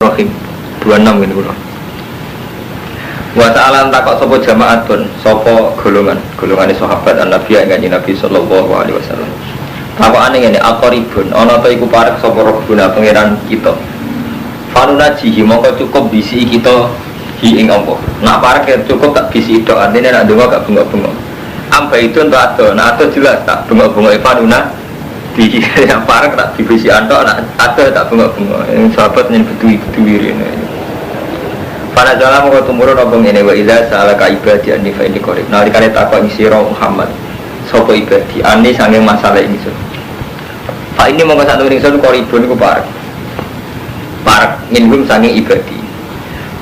Rohim 26 ini kulo. Wa ta'ala takok sapa jamaat pun, sapa golongane sahabat Nabi kanjeng Nabi sallallahu alaihi wasallam. Takokane ngene, aqribun ana ta iku parek sapa Rabbuna pangeran kita. Fanuna jihi mongko cukup bisi kita hi ing Allah. Nak parek cukup tak bisi tok, artine nek ndonga gak bengok-bengok. Amba itu untuk ado, nah ado jelas tak bengok-bengok fanuna di yang parek tak divisi antok nak ada tak bengok-bengok yang sahabat yang betul-betul ini pada jalan mau tumurun obong ini wa idza sa'alaka ibadi anni fa inni qarib nalikane takok sira Muhammad sapa ibadi anni sange masalah ini so fa ini mongko sak temene ingsun qaribun iku parek minhum sange ibadi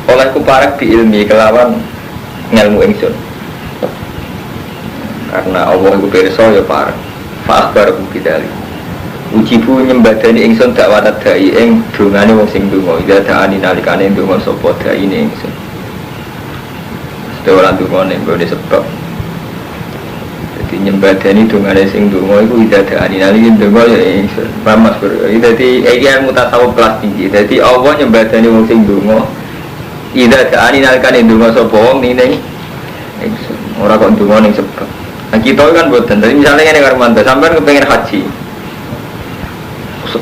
oleh ku parek di ilmi kelawan ngelmu ingsun karena Allah iku pirsa ya parek fa akhbar bidali ujibu nyembadani ingsun dakwat dai ing dongane wong sing donga ida daani nalikane donga sapa dai ning ingsun setelah dongane nggone sebab dadi nyembadani dongane sing donga iku ida daani nalikane donga ya ingsun pamas bro dadi iki mutasawuf kelas tinggi dadi Allah nyembadani wong sing donga ida daani nalikane donga sapa wong ning ingsun ora kok donga ning sebab nah kita kan boten dadi misalnya ngene karo mantu sampean kepengin haji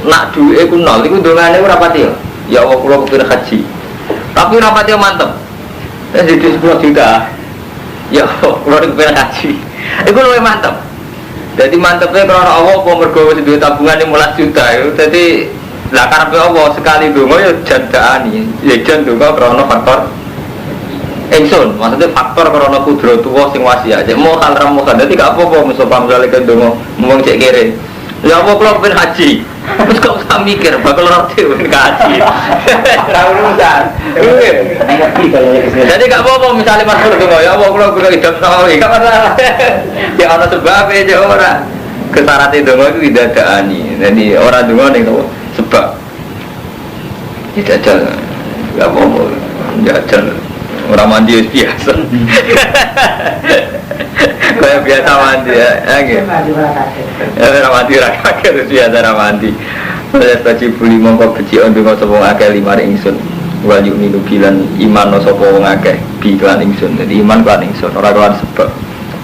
nak duwe ku nol iku dongane ora pati ya Allah kula kepengin haji tapi ora pati mantep wis di 10 juta ya Allah kula kepengin haji iku luwih mantep dadi mantepnya karena Allah apa mergo wis duwe tabungan 15 juta dadi lah karepe Allah sekali donga ya jandaani ya jan donga karena faktor ingsun maksudnya faktor karena kudratullah sing wasiat cek mau kan ramu kan dadi gak apa-apa misal pamjale ke donga mung cek kere ya Allah kula kepengin haji terus kok usah mikir bakal roti haji ra urusan jadi gak apa-apa misalnya mas donga ya Allah kula kepengin hidup sawi gak masalah ya ana sebab aja ora kesarate donga itu didadaani jadi ora donga ning sebab tidak jalan gak apa-apa jajan orang mandi biasa kayak biasa mandi ya orang mandi rakyat biasa orang mandi saya baca buli mongko beci untuk sopong akeh lima ingsun wajib minu bilan iman no sopong akeh bilan ingsun jadi iman kan ingsun orang kawan sebab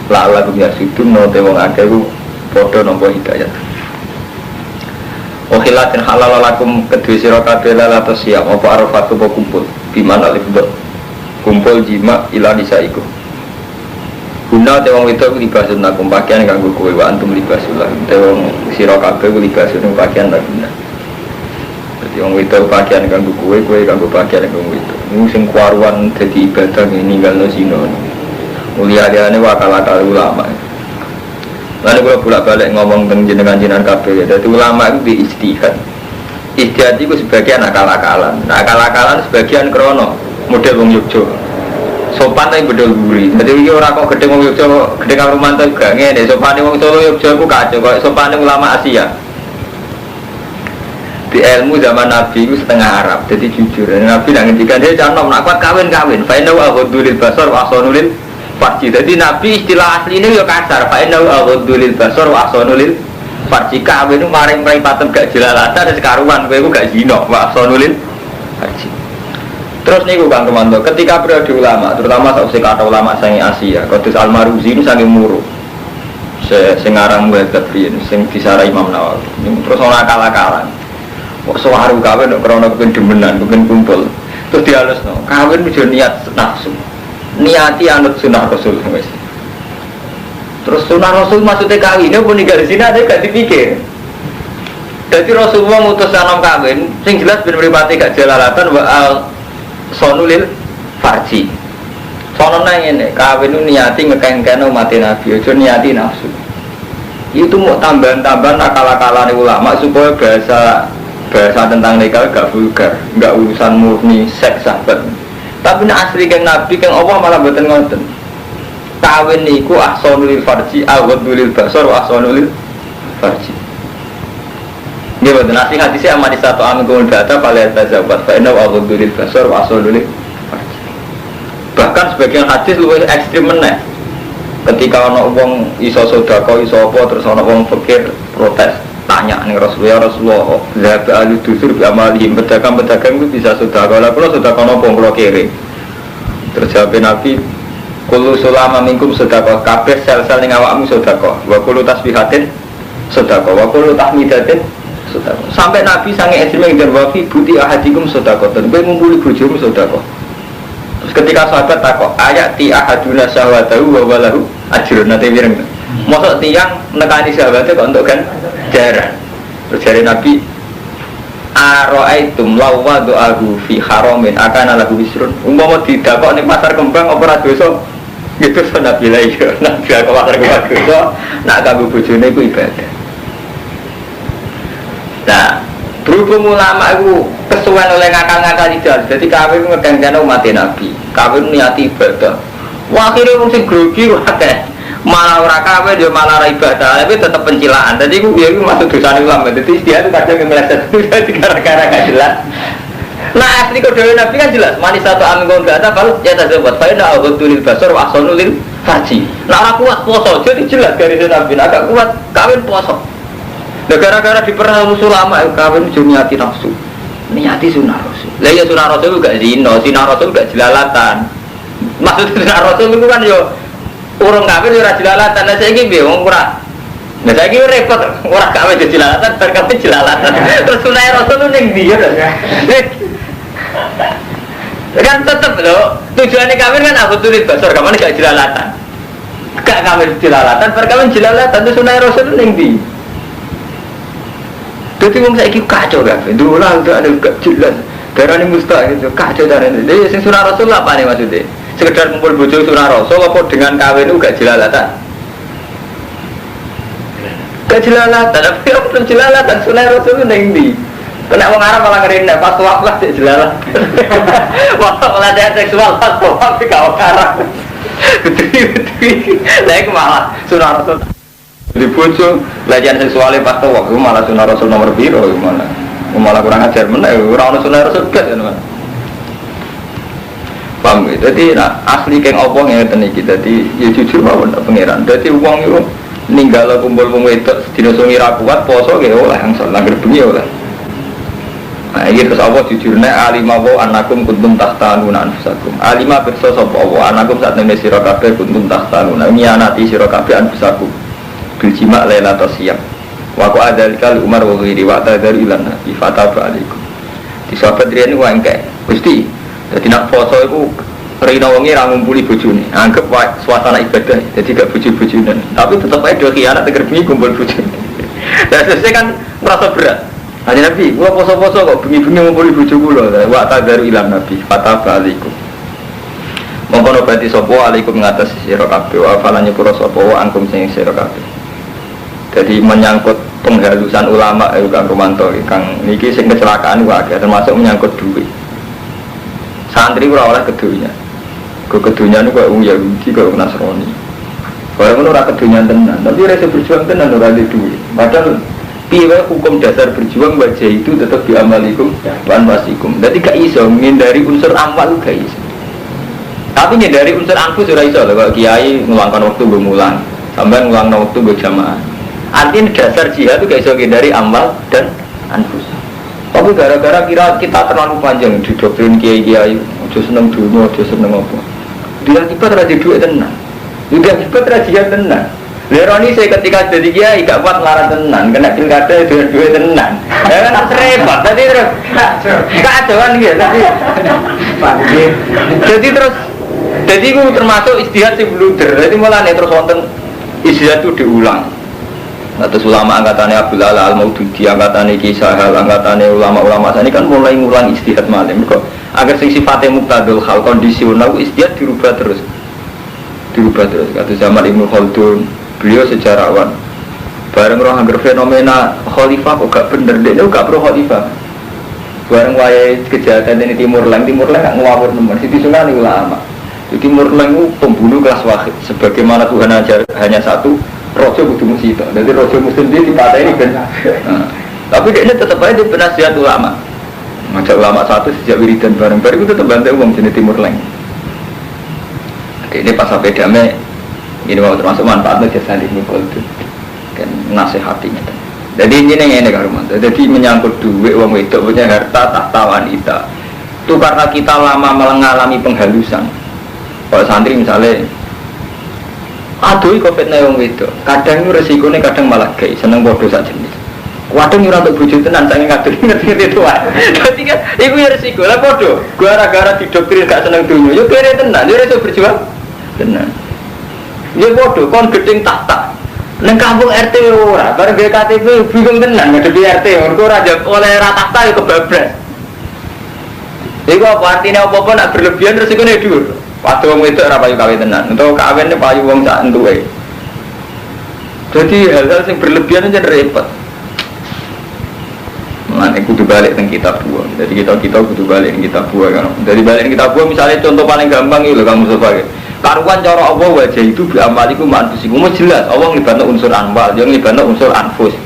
lalu biar situ no tewong akeh ku podo nompo hidayat Okhilatin halal lakum kedua sirokabeh lalato siap apa arafatu apa kumpul bimana lifdot kumpul jima ila nisaiku guna tewang itu libasun nakum pakaian kanggo kowe wa antum libasulah tewang sirokabeh libasun pakaian tak guna jadi wong itu pakaian kanggo kowe kanggo pakaian kanggo itu ini sing kuaruan jadi ibadah ninggalno zina mulia-liane wakal-akal ulama. Lalu kalau bolak-balik ngomong tentang jenengan kabeh, jadi ulama itu di istihad itu sebagian akal-akalan. Nah, akal-akalan sebagian krono model wong Yogyo. Sopan tapi bedol guri. Jadi iki ora kok gedhe wong Yogyo, gedhe karo mantu gak ngene. Sopane wong Solo Yogyo ku kacau kok sopane ulama Asia. Di ilmu zaman Nabi itu setengah Arab, jadi jujur. Nabi nak ngendikan dia jangan nak kuat kawin. Fa inna wa ghudulil basar wa ahsanul farji. Jadi Nabi istilah asli ini ya kasar. Fa inna ghudulil basar wa ahsanul farji. Kawin itu maring patem gak jelalatan sekaruan kowe iku gak zina wa ahsanul farji. Terus niku Kang Romanto, ketika periode ulama, terutama sausé kata ulama sange Asia, Qudus Al-Maruzi ini sange muru. Sing aran muadzab riyen sing disarai Imam Nawawi. Terus ora akal-akalan. Kok suwaru kawin nek krana kepengin demenan, kepengin kumpul. Terus dihalusno, kawin aja niat nafsu. Niati anut sunah Rasul wis. Terus sunah Rasul maksudnya kawin, apa ninggal di sini ada gak dipikir. Jadi Rasulullah ngutus anom kawin, sing jelas ben mripate gak jelalatan wa al sonulil farji. Sono nang ngene, kawin nu niati ngekeng-keng mati Nabi, aja niati nafsu. Itu mau tambahan-tambahan akal-akalane ulama supaya bahasa tentang nikah gak vulgar, gak urusan murni seks sahabat. Tapi nek asli kang Nabi kang Allah malah mboten ngoten. Kawin niku ahsanul farji, awadul basar wa ahsanul farji. Nggih boten asli hadise amane satu amin data pada tazabat fa inna awadul basar wa ahsanul farji. Bahkan sebagian hadis luwih ekstrem meneh. Ketika ana wong iso sedekah iso apa terus ana wong fakir protes, tanya nih Rasulullah, zahab ahli dusur bi amalihim, pedagang-pedagang itu bisa sedekah. Kalau sedekah nopo kalau kiri. Terus jawab Nabi, kullu sulama minkum sedekah, kabeh sel-sel ning awakmu sedekah. Wa kullu tasbihatin sedekah, wa kullu tahmidatin sedekah. Sampai Nabi sange ekstrem dan wafi buti ahadikum sedekah. Dan kowe ngumpuli bojomu sedekah. Terus ketika sahabat takok, ayat ti ahaduna syahwatahu wa walahu ajrun nate wireng. Mosok tiang nekani sahabatnya kok untuk kan jaran. Terus jari Nabi, aro'aitum lawa do'ahu fi haramin akan ala wisrun. Umpama didakok ning pasar kembang apa ra dosa? Gitu Nabi la iya. Nabi kok pasar kembang dosa, nak kanggo bojone iku ibadah. Nah, berhubung ulama itu kesuwen oleh ngakal-ngakal tidak. Jadi kawin ngeganggan umat Nabi. Kawin niati ibadah. Wah, akhirnya wong sing grogi akeh. Malah ora kawin yo malah ora ibadah, tapi tetap pencilaan. Jadi iku ya masuk dosane ulama. Jadi dia itu kadang meleset jadi gara-gara gak jelas. Nah, asli kode Nabi kan jelas. Manis satu amin kau enggak ada kalau ya tak dapat. Faida al-ghudulil basar wa ahsanulil farji. Nah, ora kuat poso, jadi jelas dari Nabi. Agak kuat kawin poso. Nah, gara-gara diperhal ulama kawin yo niati nafsu. Niati sunah rasul. Lah ya sunah rasul gak zina, sunah rasul gak jelalatan. Maksud sunah rasul itu kan yo urung kawin ora jelalatan, lah saiki piye wong ora. Lah saiki repot ora kawin jelalatan, bar kawin jelalatan. Terus sunah Rasul ning ndi ya? Kan tetep lho, tujuane kawin kan aku tulis basar, kamane gak jelalatan. Gak kawin jelalatan, bar kawin jelalatan terus sunah Rasul ning ndi? Dadi wong saiki kacau kabeh. Dolan ada gak jelas. Darane mustahil itu kacau darane. Lha sing sunah Rasul apa nih maksudnya? Sekedar kumpul bojo sunah Rasul apa dengan kawin itu gak jelalatan? Gak jelalatan, tapi apa jelalatan sunah Rasul ning ndi? Kena wong Arab malah ngeri nek pas wak lah jelalatan. Wah, pelatihan seksual pas wak gak wong Arab. Betul. Lah iku malah sunah Rasul. Di bojo pelatihan seksualnya pas wak itu malah sunah Rasul nomor piro malah. Malah kurang ajar meneh ora ono sunah Rasul gak ya. Paham gitu, jadi nah, asli keng opong yang ngeten iki, jadi ya jujur mawon pangeran. Jadi uang itu ninggal kumpul wong wedok sedina sungi ra kuat poso ge oleh angsal langgar bengi oleh. Nah iki terus apa jujurne alima wa anakum kuntum tahtanuna anfusakum. Alima pirsa sapa wa anakum sak temene sira kabeh kuntum tahtanuna nyianati sira kabeh anfusakum. Bil jima' lailatul siyam. Waqa adzalika Umar wa ghairi wa tadar ilan nabi fataba alaikum. Di sahabat riyen ku engke Gusti. Jadi nak poso itu rina wongi ra ngumpuli bojone, anggap suasana ibadah. Jadi gak bojo-bojone. Tapi tetep ae do khianat teger bengi kumpul bojone. Lah sesuk kan merasa berat. Hanya Nabi, gua poso-poso kok bengi-bengi ngumpuli bojo kula. Wa tadaru ilam Nabi, fataba alaikum. Mongko berarti sapa alaikum ngatas sira kabeh wa falanya pura sapa wa angkum sing sira kabeh. Jadi menyangkut penghalusan ulama Kang Romanto, Kang niki sing kecelakaan wae termasuk menyangkut duit. Santri ora oleh kedunya. Kedunya niku kok Yahudi kok Nasrani. Kalau ngono ora kedunya tenan, tapi ora berjuang tenan ora di duit. Padahal piye hukum dasar berjuang wajah itu tetap diamalikum wan wasikum. Jadi gak iso menghindari unsur amal gak iso. Tapi dari unsur anfus ora iso lho kok kiai ngulangkan waktu nggo mulang, sampean ngulangno waktu nggo jamaah. Artinya dasar jihad itu gak iso menghindari amal dan anfus. Tapi gara-gara kira kita terlalu panjang di doktrin kiai-kiai, ojo seneng dunia, ojo seneng apa. Dia akibat raja duit tenang, juga akibat raja tenang. Leroni saya ketika jadi kiai gak kuat larang tenang, kena pilkada duit tenang. Ya kan harus repot. Jadi terus keadaan gitu. Jadi terus, jadi itu termasuk istihad si blunder. Jadi malah nih terus wonten istihad itu diulang. Atas ulama angkatannya Abdul Ala Al-Maududi, angkatannya Kisah Hal, angkatannya ulama-ulama ini kan mulai ngulang istihad malam kok agar sing sifatnya muktadul hal kondisional istihad dirubah terus kata zaman Ibnu Khaldun, beliau sejarawan bareng roh anggar fenomena khalifah kok gak bener, dia gak pro khalifah bareng wayai kejahatan ini Timur Leng gak ngawur nemen, situ sungai ulama di Timur Leng itu pembunuh kelas wahid sebagaimana Tuhan ajar hanya satu rojo kudu musibah, jadi rojo muslim dia dipatah ini kan. Tapi dia tetap aja di penasihat ulama. Ngajak ulama satu sejak wiridan bareng-bareng itu tetap bantu umum jenis Timur Leng. Ini pas sampai damai, ini mau termasuk manfaatnya jasa di Nikol itu, kan nasihatinya. Jadi ini kan rumah. Jadi menyangkut duit uang wedok punya harta tahta wanita. Itu karena kita lama mengalami penghalusan. Kalau santri misalnya, aduh kok fitnah uang wedok. Kadang itu resikonya kadang malah gay, seneng bodoh saja jenis. Kadang itu untuk bujuk tenan, saya kadang ngerti itu lah. Jadi kan, itu ya resiko lah bodoh. Gara-gara didoktrin gak seneng dunia, yuk kira tenan, yuk resiko berjuang tenan. Ya bodoh, kon gedeng tahta. Neng kampung RT ora, bareng KTP bingung tenan ngadepi RT, mergo ora oleh rata tahta ya kebablas. Iku apa artinya apa-apa nak berlebihan resikone dhuwur. Padha wong wedok ora payu kawin tenan, utawa kawin payu wong sak entuke. Jadi hal-hal yang berlebihan aja repot. Mana kudu balik teng kitab buah. Jadi kita kudu balik teng kitab buah kan. Dari balik kitab buah misalnya contoh paling gampang itu kamu Mustafa. Karuan cara Allah wajah itu biamaliku manfusiku jelas Allah nglibatno unsur anwal, yang nglibatno unsur anfus.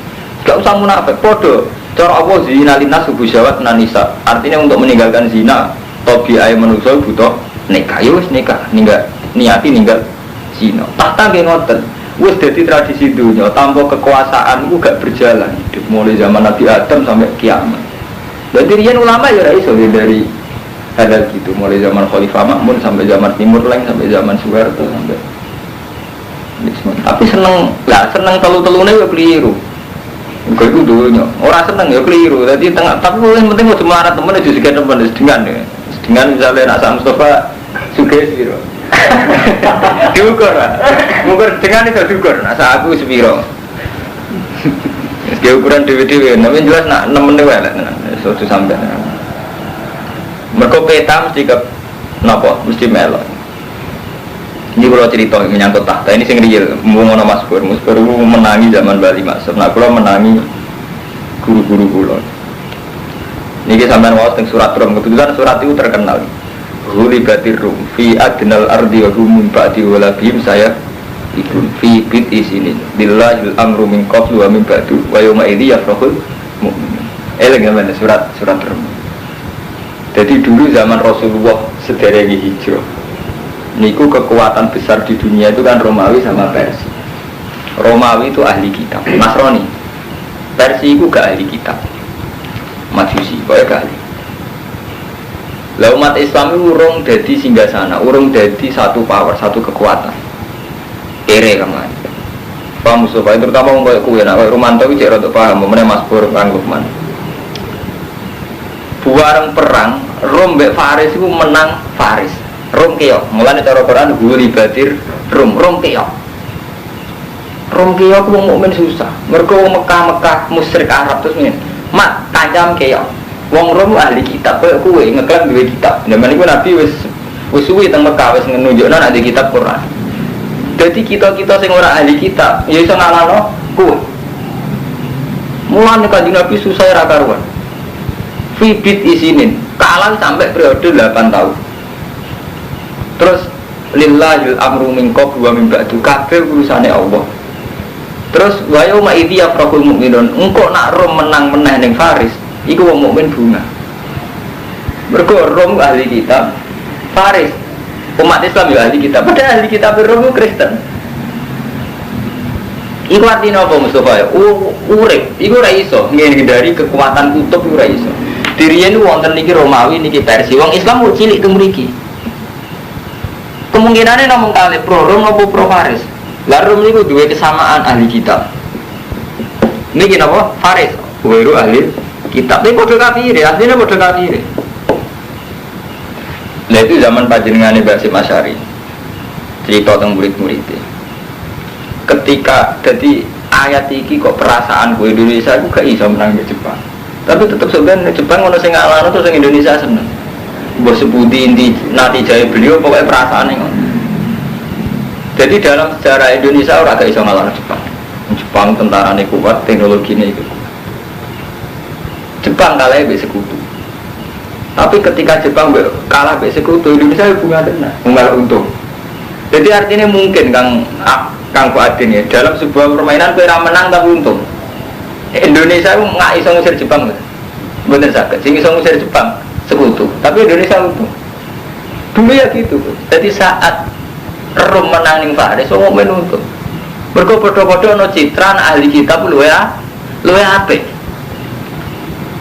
Gak usah munafik, podo. Cara Allah zina linas subuh syawat nanisa. Artinya untuk meninggalkan zina, tabi'ai manusia butuh nikah. Ya wis nikah, niati ninggal zina. Tahta nggih ngoten. Wis dadi tradisi dunia, tanpa kekuasaan itu gak berjalan hidup mulai zaman Nabi Adam sampai kiamat. Jadi riyen ulama ya ora iso dari hal gitu, mulai zaman Khalifah Ma'mun sampai zaman Timur Leng sampai zaman Soeharto sampai. Tapi seneng telu-telune ya keliru. Engko iku dunya, ora seneng ya keliru. Dadi tengah tapi paling penting kudu melarat temen aja sing temen dengan ya. Dengan misalnya nak Sam Mustafa sugih piro. Diukur. Ngukur dengan itu diukur. Nak aku sepiro. Wis ukuran dhewe-dhewe, tapi jelas nak nemen wae lek tenan. Suatu sampean. Mereka peta mesti ke napa mesti melok. Ini kalau cerita menyangkut tahta ini sing real. Ngono Mas Pur menangi zaman Bali Mas. Nah kula menangi guru-guru kula. Niki sampean waos teng surat Rum, kebetulan surat itu terkenal. Ghulibatir Rum fi adnal ardi wa hum min ba'di walabihim saya ikun fi bid isinin. Billahil amru min qablu wa min ba'du wa yawma idzi yafrahul mu'minun. Eling surat Rum. Jadi dulu zaman Rasulullah sederenge hijrah. Niku kekuatan besar di dunia itu kan Romawi sama Persia. Romawi itu ahli kitab, Nasrani. Persia itu gak ahli kitab. Majusi, kaya gak ahli. Lah umat Islam itu urung dadi singgasana, urung dadi satu power, satu kekuatan. Kere kaman. Paham Mustafa, terutama wong kaya kowe nek Romanto iki cek rada paham, meneh Mas Pur kang Lukman. Buareng perang, Rom mbek Faris itu menang Faris. Rom keok, mulane cara Quran Ghulibatir Rom keok. Rom keok wong mukmin susah. Mergo wong Mekah musyrik Arab terus ngene. Mat kancam keok. Wong Rom ahli kitab, koyo kowe ngeklaim duwe kitab. Zaman iku Nabi wis suwi teng Mekah wis nunjukno nek kitab Quran. Jadi kita sing ora ahli kitab, ya iso ngalahno kowe. Mulane Kanjeng Nabi susah ra karuan. Fibit isinin kalah sampai periode 8 tahun. Terus lillahil amru min qablu wa min ba'du kabeh urusane Allah. Terus wa yauma idzi yafrahul mu'minun engko nak Rom menang meneh ning Faris iku wong mukmin bunga. Mergo Rom ahli kitab, Faris umat Islam ya ahli kitab, padahal ahli kitab Rom itu Kristen. Iku artinya apa Mustafa ya? Urip, iku ora iso ngindari kekuatan kutub ora iso. Diriyen wonten niki Romawi niki Persia. Wong Islam kok cilik teng mriki. Kemungkinane namung kali pro Rom apa pro Faris. Lah Rom niku duwe kesamaan ahli kitab. Niki napa? Faris, weru ahli kitab. Tapi padha kafir, asline padha kafir. Lah itu zaman panjenengane Basim Asy'ari. Cerita teng murid-muridé. Ketika jadi ayat iki kok perasaan ku Indonesia aku gak iso menang di Jepang. Tapi tetap sebenarnya Jepang ono sing ngalahno terus sing Indonesia seneng. Mbok sebuti inti nanti jaya beliau pokoknya perasaane ngono. Jadi dalam sejarah Indonesia ora gak iso ngalahno Jepang. Jepang tentarane kuat, teknologine itu. Jepang kalah mbek sekutu. Tapi ketika Jepang kalah mbek sekutu, Indonesia bunga tenan, unggal untung. Jadi artinya mungkin Kang Fuadin ya dalam sebuah permainan kowe ra menang tapi untung. Indonesia itu nggak iso ngusir Jepang, bener sakit. Sing iso ngusir Jepang sekutu, tapi Indonesia untung. Dulu ya gitu. Jadi saat Rom menang ning Faris, wong mukmin untung. Mergo padha-padha ana citra ahli kitab luwe luwe apik.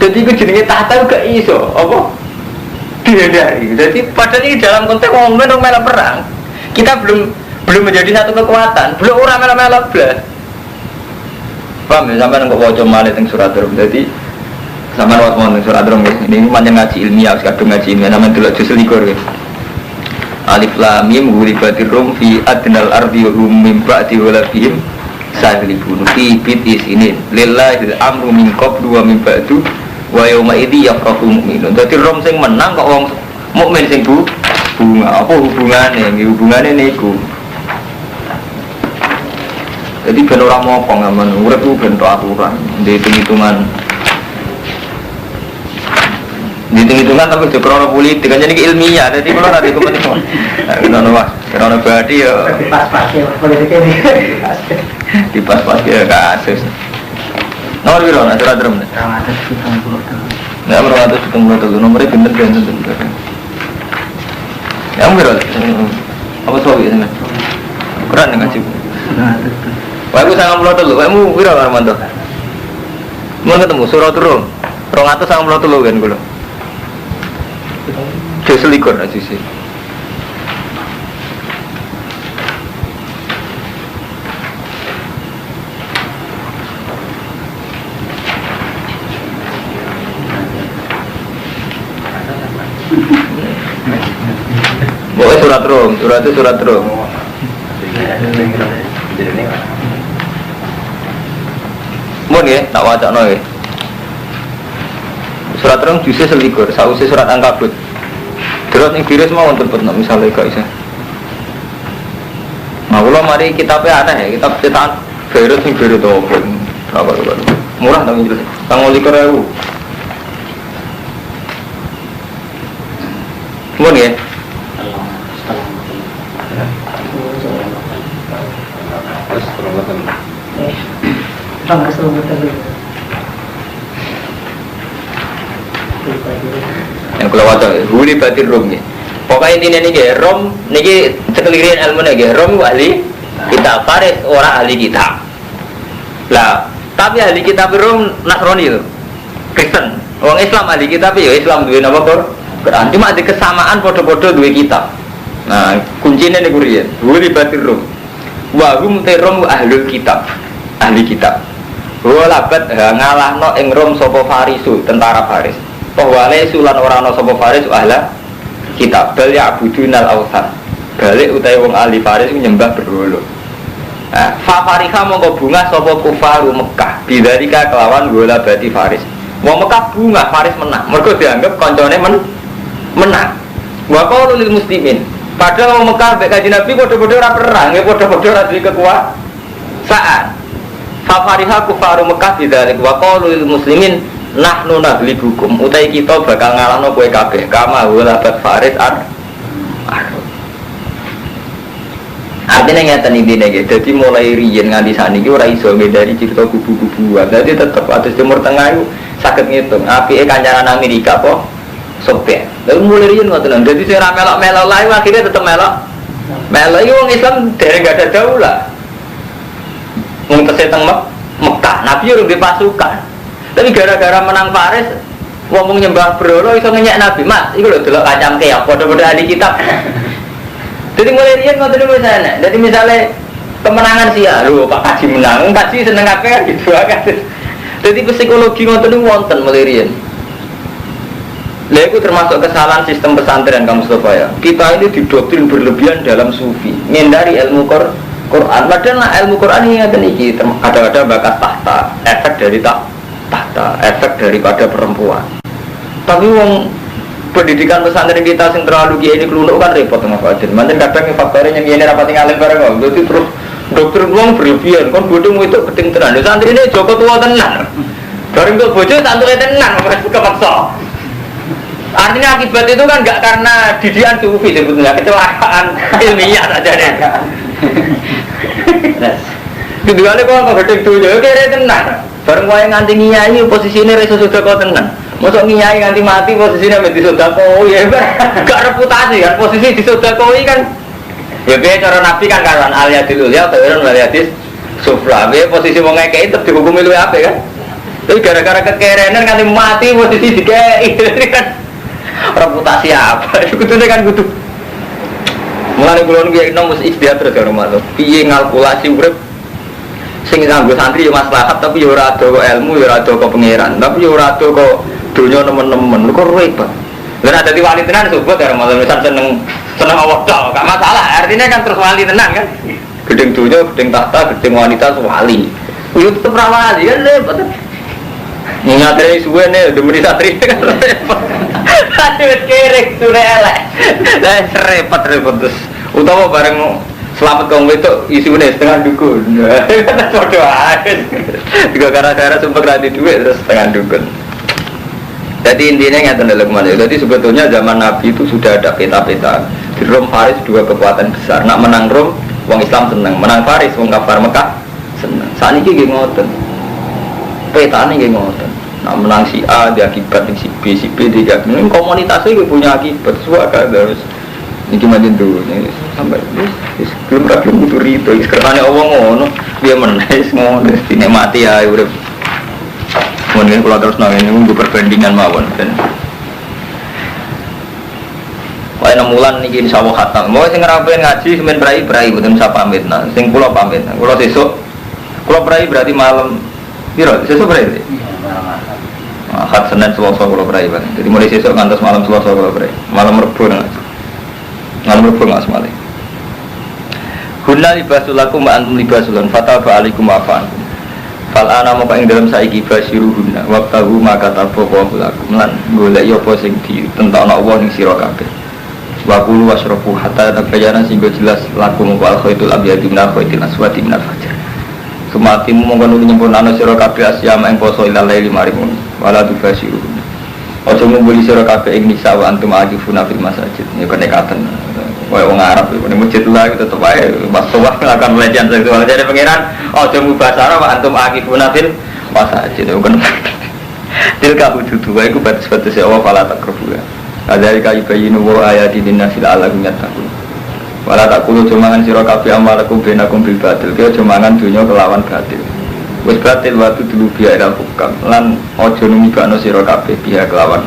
Jadi iku jenenge tahta gak iso apa? Dihindari. Jadi padahal ini dalam konteks wong melok perang. Kita belum menjadi satu kekuatan, belum ora melok blas. Paham ya, sampai nggak wajah malah tentang surat Rum. Jadi sama waktu mau tentang surat Rum ini macam ngaji ilmiah, kadang ngaji ilmiah namanya dulu juz likur. Alif lam mim ghulibatir rum fi adnal ardi wa hum min ba'di walabihim sahlibun fi bitis ini lillahil amru min qablu wa min ba'du wa yawma idzi yafrahu mu'minun. Dadi rum sing menang kok wong mukmin sing bunga apa hubungane niku. Jadi ben ora mopo ngamen urip ku ben aturan, hitung-hitungan. Hitung-hitungan tapi krono politik kan jadi ilmiah, jadi kalau ada kepentingan. Krono Mas, krono badi ya. Pas-pas ya politik ini. Dipas-pas ya kasus. Nomor piro nek ora drem. 270. Nek 270 nomornya bener. Yang piro? Apa soal ini? Kurang ngaji. Wah, aku sangat melotot lho. Kamu piro Armando? Mau ketemu surat Rum. 293 kan kula. Jus likur aja sih. Boleh surat Rum, surat Rum. Mun ya, tak wacana ya. Surat Rum juz selikur, sausé surat Ankabut. Terus ning virus mau tempat misalnya gak bisa. Nah, kalau mari kitabnya aneh ya, kitab cetakan virus ning virus apa? Berapa? Murah tapi jelas. Tanggal 3.000. Mun ya. Yang kalau waca huli batir rom nih. Pokoknya intinya nih rom nih sekelirin ilmu nih rom ahli kitab Faris orang ahli kitab. Lah tapi ahli kitab rom Nasrani itu Kristen. Orang Islam ahli kitab ya Islam dua nama Quran. Cuma ada kesamaan podo-podo dua kitab. Nah kuncinya nih kurian huli batir rom. Wahum terom ahlul kitab ahli kitab. Walabat ngalahno ing rom sopo Farisu tentara Faris. Wale sulan orang no sopo Faris ahla kitab bal ya abudunal awsan balik utai wong ahli Faris menyembah berhala. Fa fariha mongko bunga sopo kufaru Mekah bidzalika kelawan gola bati Faris. Wong Mekah bunga Faris menang mergo dianggap koncone menang. Wa qaulul muslimin padahal wong Mekah mek Kanjeng Nabi padha-padha ora perang ya padha-padha ora duwe kekuasaan. Fa fariha kufaru Mekah bidzalika wa qaulul muslimin nahnu naghlibukum utai kita bakal ngalahno kowe kabeh kama walabat Faris artinya ngeten intine nggih dadi mulai riyen nganti saniki ora iso ngedari cerita kubu-kubuan dadi tetep atus Timur Tengah iku saged ngitung apike kancaran Amerika apa Soviet lalu mulai riyen ngoten dadi sing ora melok-melok lae akhirnya tetep melok iki wong Islam dereng gak ada daulah wong keseteng Mekah Nabi urung dipasukan. Tapi gara-gara menang Faris, ngomong nyembah berhala iso ngenyek Nabi. Mas, iku lho delok kacang keok padha-padha ahli kitab. Jadi mulai riyen ngoten niku sana. Jadi misalnya kemenangan sih ya, lho Pak Haji menang, Pak Haji seneng kabeh kan gitu kan. Jadi psikologi ngoten niku wonten mulai riyen. Lha iku termasuk kesalahan sistem pesantren kamu Mustafa ya. Kita ini didoktrin berlebihan dalam sufi, ngindari ilmu Quran. Padahal ilmu Quran ini ngaten iki kadang-kadang bakas tahta, efek dari tahta, efek daripada perempuan. Tapi wong pendidikan pesantren kita sing terlalu kiai ini kelunuk kan repot sama Fadil. Manten kadang faktornya yang ini rapati ngalim bareng kok. Jadi terus dokter wong berlebihan, kon bodho itu keting tenan. Santri ini Joko tua tenan. Bareng kok bojo santuke tenan kepaksa. Artinya akibat itu kan enggak karena didikan sufi sebetulnya, kecelakaan ilmiah saja deh. Keduanya kok gedhe dunya kere tenan. Bareng wae nganti ngiyai posisine reso sedekah tenan. Mosok ngiyai nganti mati posisine mek disedekah ya gak reputasi kan posisi disedekahi kan. Ya piye cara Nabi kan karuan aliyadil ulya tawirun waliyadis sufla. Piye posisi wong ngekeki tetep dihukumi luwih apik kan. Tapi gara-gara kekerenan kan mati posisi dikei kan reputasi apa? Itu kan kudu. Mulane kula niku yen mesti istihad terus karo matur. Piye ngalkulasi urip sing nganggo santri yo maslahat tapi yo ora ada kok ilmu, yo ora ada kok pangeran, tapi yo ora ada kok donya nemen-nemen. Kok repot. Lah nek dadi wali tenan sebut karo matur misal seneng Allah tok, gak masalah. Artinya kan terus wali tenan kan. Gedeng donya, gedeng tahta, gedeng wanita wali. Yo tetep ra wali kan repot. Ngatri suwe nih, udah meni santri kan repot. Aduh kerek sudah elek. Lah repot terus. Utawa bareng selamat kaum itu isune setengah dukun. Podo ae. Tiga gara-gara sumpah radi duit terus setengah dukun. Jadi intinya ngeten lho kemana. Jadi sebetulnya zaman Nabi itu sudah ada peta-peta. Di Rom Faris dua kekuatan besar. Nak menang Rom, wong Islam seneng. Menang Faris, wong kafir Mekah seneng. Saat ini nggih ngoten. Petane nggih ngoten. Nak menang si A dia akibat si B dia komunitasnya itu punya akibat. Suaka harus ini cuma dulu nih sampai belum butuh rito. Sekarang Allah ngono dia menaik ngono dinikmati ya udah. Kemudian kalau terus nangis ini untuk perbandingan mawon dan wah 6 bulan nih insya Allah khatam. Mau sing ngerapain ngaji semen berai betul bisa pamit. Nah, sing pulau pamit. Kalau sesuk kalau berai berarti malam. Biro sesuk berai. Ahad Senin Selasa kalau berai. Jadi mulai sesuk ngantos malam Selasa kalau berai. Malam Rebo nggak semali. Hunna libasul lakum wa antum libasulun fataba alaikum wa afan. Fal ana moko ing dalam saiki basiruhunna waqtahu maka tabawu lakum lan golek yo apa sing ditentokno Allah ning sira kabeh. Wa qulu wasrafu hatta tabayyana sing jelas lakum wal khaitul abyadu minal khaitil aswadi minal fajr. Sumatimu mongko nuli nyempurnane sira kabeh asyama ing poso ilal laili marimun wala tubasiruhunna. Ojo ngumpuli sira kabeh ing nisa wa antum aqifuna fil masajid. Ya kenekaten. Wah wong Arab itu masjid lah itu tetap aja masalah akan pelecehan seksual jadi pangeran ojo mubasara wa antum aqifuna fil masajid itu kan tilka hududu wa iku batas-batas ya Allah fala taqrabu ada kayu bayinu wa ayati dinnasi la'allahum yattaqun wala taqulu jumangan sira kabeh amalakum bainakum bil batil kaya jumangan dunya kelawan batil wis batil watu dulu biya ila hukam lan ojo numibano sira kabeh biya kelawan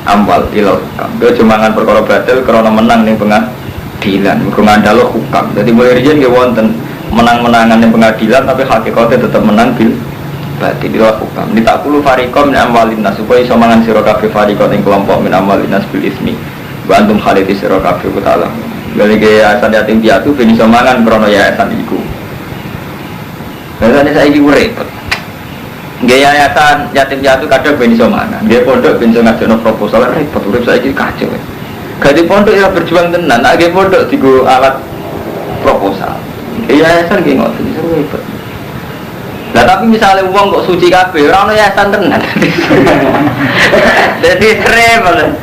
amal ila hukam kaya jumangan perkara batil krana menang ning pengadilan ngandalo hukam. Jadi mulai riyen nggih wonten menang-menangan ning pengadilan tapi hakikate tetep menang bil batil ila hukam. Ni takulu fariqam min amwalin nas supaya iso mangan sira kabeh fariqam ing kelompok min amwalin nas bil ismi. Wa antum khalidi sira kabeh ku ta'ala. Jadi ke yayasan yatim piatu ben iso mangan krana yayasan iku. Lah saiki repot. Nggih yayasan yatim piatu kadang ben iso mangan. Nggih pondok ben iso ngajono proposal repot urip saiki kacau. Gadi pondok ya berjuang tenan, agak pondok digo alat proposal. Yayasan nggih ngoten iso repot. Lah tapi misalnya uang kok suci kabeh, ora ono yayasan tenan. Jadi repot.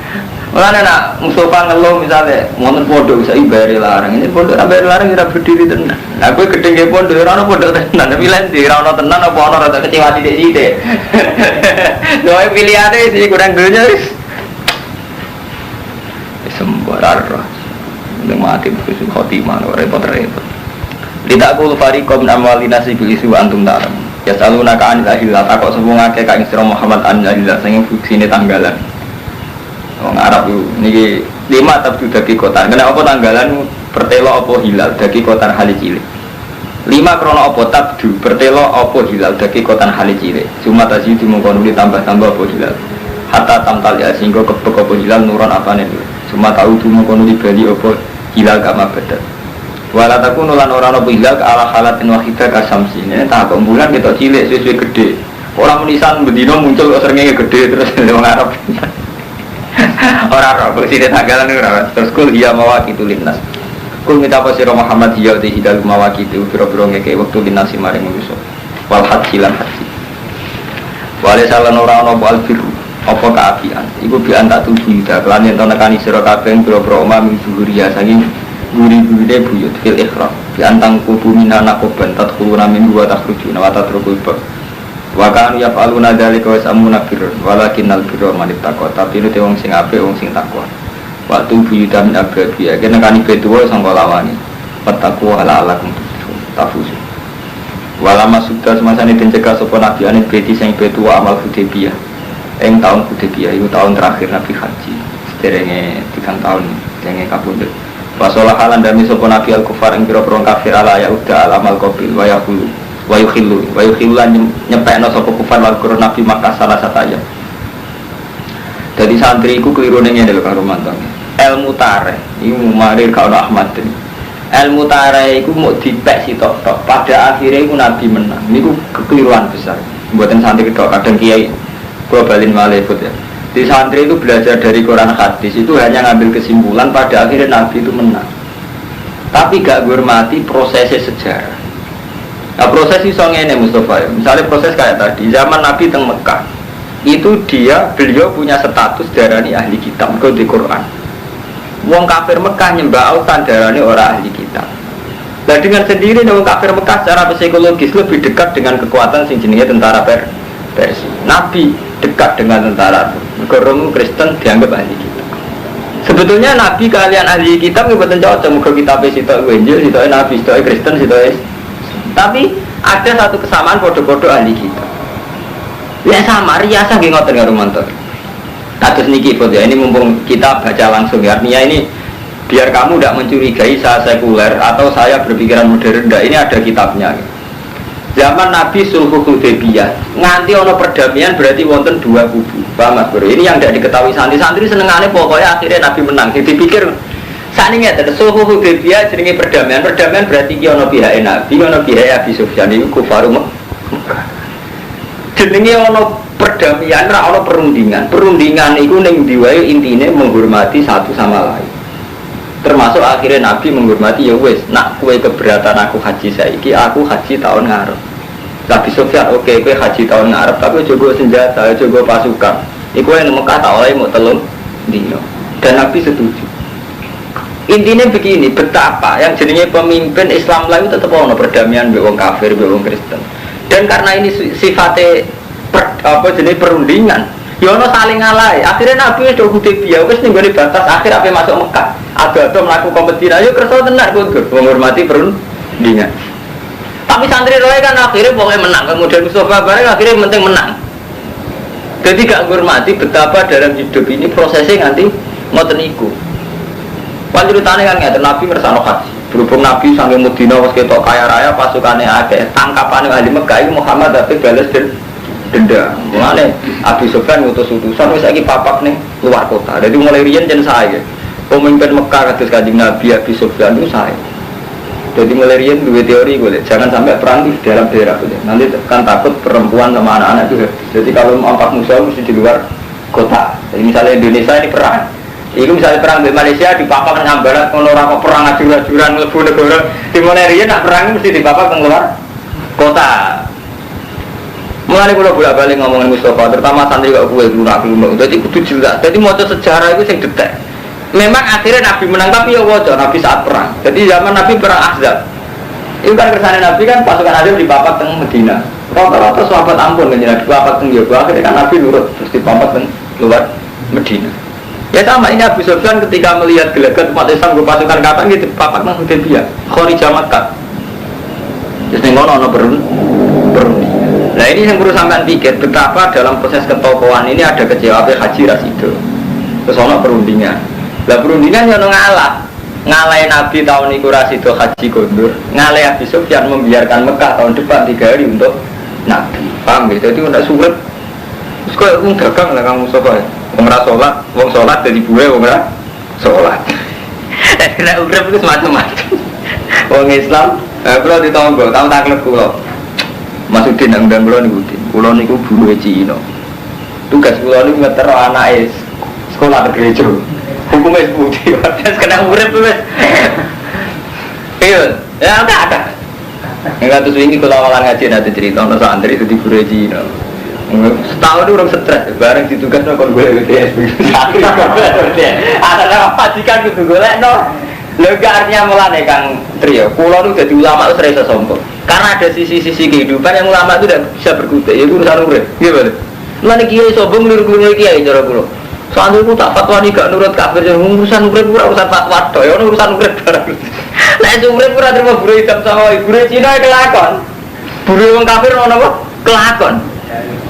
Mulane nak Mustafa ngeluh misalnya wonten pondok saiki bayar larang, ini pondok ora bayar larang ora berdiri tenan. Lah kowe gedhe nggih pondok ora ono pondok tenan, tapi lan ora ono tenan apa ono rada kecewa sithik-sithik. Doe pilihane sih kurang dunya wis. Sembarar mati begitu khotimah repot-repot tidak kul fariqom amwalina sibil isu antum taram ya saluna ka anil ahillah takok sapa ngake ka Isra Muhammad an ahillah sing fuksine tanggalan wong Arab itu niki 5 tabdu dadi kota kena apa tanggalan pertelo apa hilal dadi kota hali cilik 5 krana apa tabdu pertelo apa hilal dadi kota hali cilik cuma tazidu mongko ditambah-tambah apa hilal hatta tamtal ya sehingga kebek apa hilal nuron apane cuma tahu tu mengkono di bali apa hilal gak mabedat wala takunu lan ora ana hilal ke ala halatin wahidah kasamsi ini tak bulan kita cilik suwe gede orang menisan bedino muncul kok srengenge gede terus wong Arab ora kok sine tanggalan ora terus kul iya mawaqitu linnas kul minta apa sira Muhammad iya di hidal mawaqitu pira-pira ngeke wektu linasi maring manusa wal haji lan haji wale salan ora ana albiru apa keapian iku bian tak tuju ida kelan yen nekani sira kabeh boro-boro omah zuhuria saking guri-gurine buyut fil ikhram bian tang kubu minana koban tadkhuluna min wa takhrujuna wa tatrukul bab wa kan yafaluna dzalika wa samuna birr walakinnal birra man ittaqa tapi itu wong sing apik wong sing takwa waktu buyuta min ababi ya nekani betuwa sangka lawani petakwa ala alakum tafusu Walama sudah semasa ini mencegah sopo Nabi anit beti sing betu amal Hudaybiyah. Ing tahun Hudaybiyah itu tahun terakhir Nabi haji. Sederenge 3 tahun denge kabundut. Wasolah halan dami sopo Nabi al-kufar ing pira-pira kafir ala ya uda al-amal qabil wa yaqulu wa yukhillu lan nyepekno sopo kufar wal qur'an Nabi Makkah salah sataya. Jadi santri iku keliru ning ngene lho karo mantan. Ilmu tarikh iku marir karo Ahmad. Ilmu tarikh iku mau dipek sitok-tok. Pada akhirnya iku Nabi menang. Niku kekeliruan besar. Mboten santri tok, kadang kiai kula balin malih ya. Di santri itu belajar dari Quran hadis itu hanya ngambil kesimpulan pada akhirnya Nabi itu menang. Tapi gak menghormati prosesnya sejarah. Nah proses iso ngene Mustafa ya. Misalnya proses kayak tadi, zaman Nabi teng Mekah. Itu beliau punya status darani ahli kitab kok di Quran. Wong kafir Mekah nyembah autan darani orang ahli kitab. Nah dengan sendiri wong kafir Mekah secara psikologis lebih dekat dengan kekuatan sing jenenge tentara Persia. Nabi dekat dengan tentara Romo Kristen dianggap ahli kitab. Sebetulnya Nabi kalian ahli kitab mboten cocok muga kitabe sitok Injil, sitok Nabi, sitok Kristen, sitok. Tapi ada satu kesamaan podo-podo ahli kitab. Ya sama riasa nggih ngoten karo mantor. Kados niki foto ya, ini mumpung kita baca langsung ya. Artinya ini biar kamu tidak mencurigai saya sekuler atau saya berpikiran modern. Nah, ini ada kitabnya. Zaman Nabi Sulhul Hudaybiyah nganti ono perdamaian berarti wonten 2 kubu. Paham Mas Bro? Ini yang tidak diketahui santri senengane pokoknya akhirnya Nabi menang. Jadi dipikir sakniki ngeten Sulhul Hudaybiyah jenenge perdamaian. Perdamaian berarti ki ono pihak Nabi, ono pihak Abi Sufyan iku kufaru Mekah. Jenenge ono perdamaian ra ono perundingan. Perundingan iku ning ndi wae intine menghormati satu sama lain. Termasuk akhirnya Nabi menghormati ya wis, nak kowe keberatan aku haji saiki, aku haji tahun ngarep. Nabi Sufyan oke, kowe haji tahun ngarep, tapi coba senjata, coba pasukan. Iku yang Mekah tak oleh mau telung dino. Dan Nabi setuju. Intinya begini, betapa yang jadinya pemimpin Islam lain tetap ono perdamaian mbek wong kafir, mbek wong Kristen. Dan karena ini sifatnya jenis perundingan, ya ono saling ngalai. Akhirnya Nabi wis Hudaybiyah wis ning gone batas akhir ape masuk Mekah. Ada melakukan kompetisi, ayo kerso tenar kudu menghormati perundingan. Tapi santri roe kan akhirnya pokoknya menang. Kemudian Mustafa bareng akhirnya penting menang. Jadi gak menghormati betapa dalam hidup ini prosesnya nanti ngoten niku. Panceritane kan ngeten Nabi ngersano haji. Berhubung Nabi saking Madinah wis ketok kaya raya pasukane akeh, tangkapane ahli Mekah iki Muhammad tapi balas denda. Mulane Abi Sufyan ngutus utusan wis saiki papak ning luar kota. Jadi mulai riyen jen sae. Pemimpin Mekah kados Kanjeng Nabi Abi Sufyan itu sae. Jadi mulai riyen duwe teori gue, jangan sampai perang di dalam daerah gue. Nanti kan takut perempuan sama anak-anak itu. Jadi kalau mau ampak musuh mesti di luar kota. Jadi misalnya Indonesia ini perang. Itu misalnya perang di Malaysia di papak nang barat ono ora kok perang ajur-ajuran mlebu negara. Di mulai riyen nak perang mesti di papak nang luar kota. Mulai kalau bolak-balik ngomongin Mustafa, terutama santri kok gue lunak. Jadi kudu jelas. Jadi mau sejarah itu sing detek. Memang akhirnya Nabi menang tapi ya wajar Nabi saat perang. Jadi zaman Nabi perang Ahzab. Itu kan kersane Nabi kan pasukan Ahzab di papat teng Medina. Rata-rata sahabat ampun kan di papat teng Yoba. Akhirnya kan Nabi nurut terus di papat teng luar Medina. Ya sama ini Abu Sufyan ketika melihat gelagat umat Islam ke pasukan kapan gitu papat teng Hudaybiyah. Kharijah Makkah. Terus ning ono perundingan. Nah ini yang perlu sampean pikir betapa dalam proses ketokohan ini ada kecewa Haji Rasido. Terus ono perundingan. Lah perundingan yang ngalai Nabi tahun itu Rasido haji kondur, ngalai Abi Sufyan membiarkan Mekah tahun depan 3 hari untuk Nabi. Paham gitu? Jadi tidak sulit. Terus kok dagang lah kamu Mustafa ya? Wong sholat jadi buwe wong ra sholat. Nek urip itu macam-macam. Wong Islam, kalau ditonggo, tahu taklek kula. Masudin nang ndang kula niku. Kula niku buruhe Cina. Tugas kula niku ngeter anake sekolah gereja. Hukumnya seputih, terus kena urip wes. Iya, ya ada. Enggak terus ini kalau awalan ngaji nanti cerita nasi antri itu di Cina. Setahun itu orang stres, bareng ditugas no kon gue BTS. Ada apa majikan gitu gue no. Lega artinya mulane Kang Trio. Kulo itu jadi ulama itu serasa sombong. Karena ada sisi-sisi kehidupan yang ulama itu tidak bisa berkutik. Ya urusan urip. Gimana? Mulane kiai sombong niru-niru kiai cara kulo. Soalnya aku tak fatwa nih gak nurut kafir jadi urusan urip urusan fatwa toh ya urusan urip barang. Nek urip ora terima guru hitam sama guru Cina kelakon. Buru wong kafir ono apa? Kelakon.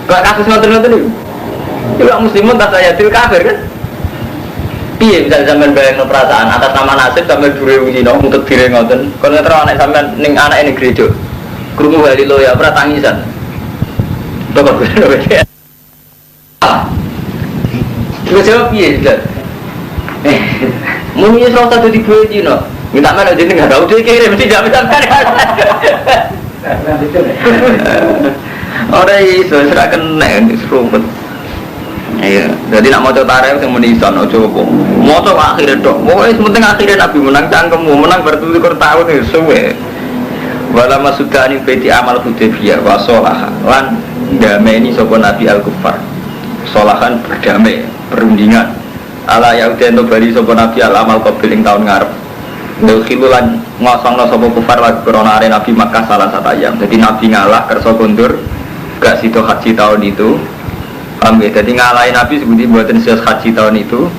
Kok kasus ngoten-ngoten niku. Iku muslimun tas ayatil kafir kan? Piye bisa sampean bayangno perasaan atas nama nasib sampean buru wong dino untuk dire ngoten. Kon ngetro anak sampean ning anake ning gereja. Krungu haleluya ora tangisan. Toko gue. Terus jawab piye, Dad? Muni wis ora dadi boe dino. Minta mana jeneng enggak tahu dia kirim mesti jawab sampean. Ora iso ora kena serumpet. Iya, jadi nak maca tarikh sing muni iso aja apa. Maca akhire tok. Pokoke penting akhire Nabi menang cangkemmu, menang bertutur tahun wis suwe. Wala masudani beti amal Hudaybiyah wa sholaha lan damai sapa Nabi al-Kufar. Sholahan berdamai, perundingan. Ala yauden to bali sapa Nabi al-amal qabil ing taun ngarep. Khilulan ngosongno sapa kufar lagi krana are Nabi Makkah salah satu ayam. Jadi Nabi ngalah kersa kondur gak sido haji tahun itu. Paham ya? Jadi ngalahin Nabi sebuti buatan sias haji tahun itu.